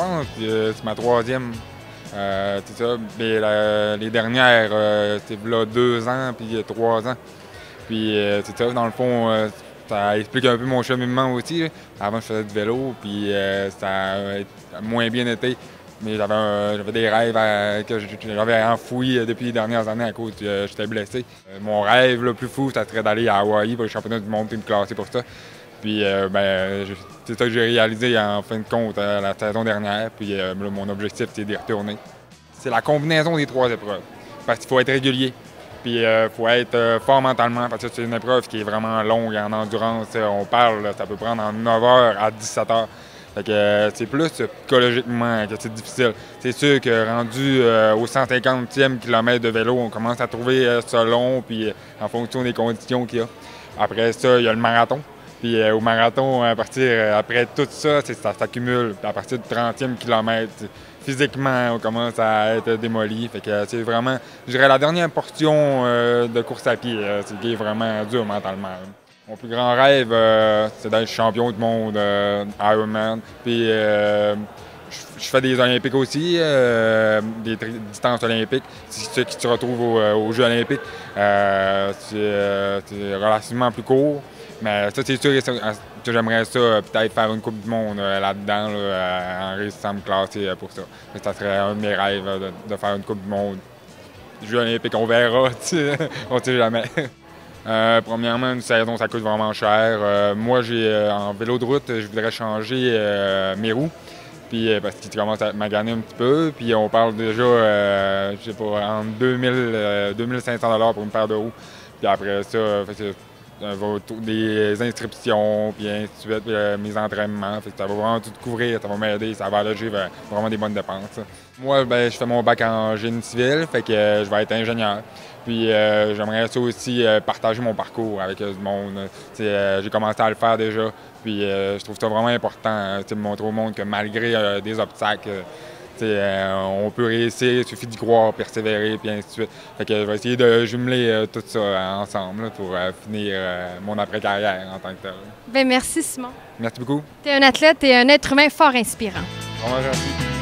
pense. C'est ma troisième. C'est ça. Mais les dernières, c'est là 2 ans, puis 3 ans. Puis c'est ça, dans le fond, ça explique un peu mon cheminement aussi. Là. Avant, je faisais du vélo, puis ça a moins bien été. Mais j'avais des rêves que j'avais enfouis depuis les dernières années à cause que j'étais blessé. Mon rêve le plus fou, ça serait d'aller à Hawaï pour le championnat du monde et me classer pour ça. Puis c'est ça que j'ai réalisé en fin de compte la saison dernière. Puis là, mon objectif, c'est d'y retourner. C'est la combinaison des 3 épreuves. Parce qu'il faut être régulier. Puis il faut être fort mentalement parce que c'est une épreuve qui est vraiment longue en endurance. On parle, ça peut prendre en 9 heures à 17 heures. Fait que c'est plus psychologiquement que c'est difficile. C'est sûr que rendu au 150e kilomètre de vélo, on commence à trouver ça long, puis en fonction des conditions qu'il y a. Après ça, il y a le marathon. Puis au marathon, à partir après tout ça, ça s'accumule. À partir du 30e kilomètre, physiquement, on commence à être démoli. Fait que c'est vraiment, je dirais, la dernière portion de course à pied, c'est qui est vraiment dur mentalement. Mon plus grand rêve, c'est d'être champion du monde Ironman. Puis je fais des Olympiques aussi, des distances olympiques. C'est ceux qui se retrouvent aux Jeux olympiques. C'est relativement plus court. Mais ça, c'est sûr que j'aimerais ça, peut-être faire une Coupe du monde là-dedans, en réussissant à me classer pour ça. Ça serait un de mes rêves de faire une Coupe du monde. Jeux olympiques, on verra, on ne sait jamais. Premièrement, une saison, ça coûte vraiment cher. Moi, en vélo de route, je voudrais changer mes roues. Puis, parce qu'ils commencent à maganer un petit peu. Puis on parle déjà, je sais pas, entre 2500 $ pour une paire de roues. Puis après ça, des inscriptions, puis ainsi de suite, puis, mes entraînements. Ça va vraiment tout couvrir, ça va m'aider, ça va alléger vraiment des bonnes dépenses. Moi, je fais mon bac en génie civil, fait que je vais être ingénieur. Puis j'aimerais ça aussi partager mon parcours avec du monde. J'ai commencé à le faire déjà, puis je trouve ça vraiment important de montrer au monde que malgré des obstacles, on peut réussir, il suffit d'y croire, persévérer, puis ainsi de suite. Fait que je vais essayer de jumeler tout ça ensemble là, pour finir mon après-carrière en tant que tel. Bien, merci Simon. Merci beaucoup. Tu es un athlète et un être humain fort inspirant. Vraiment gentil.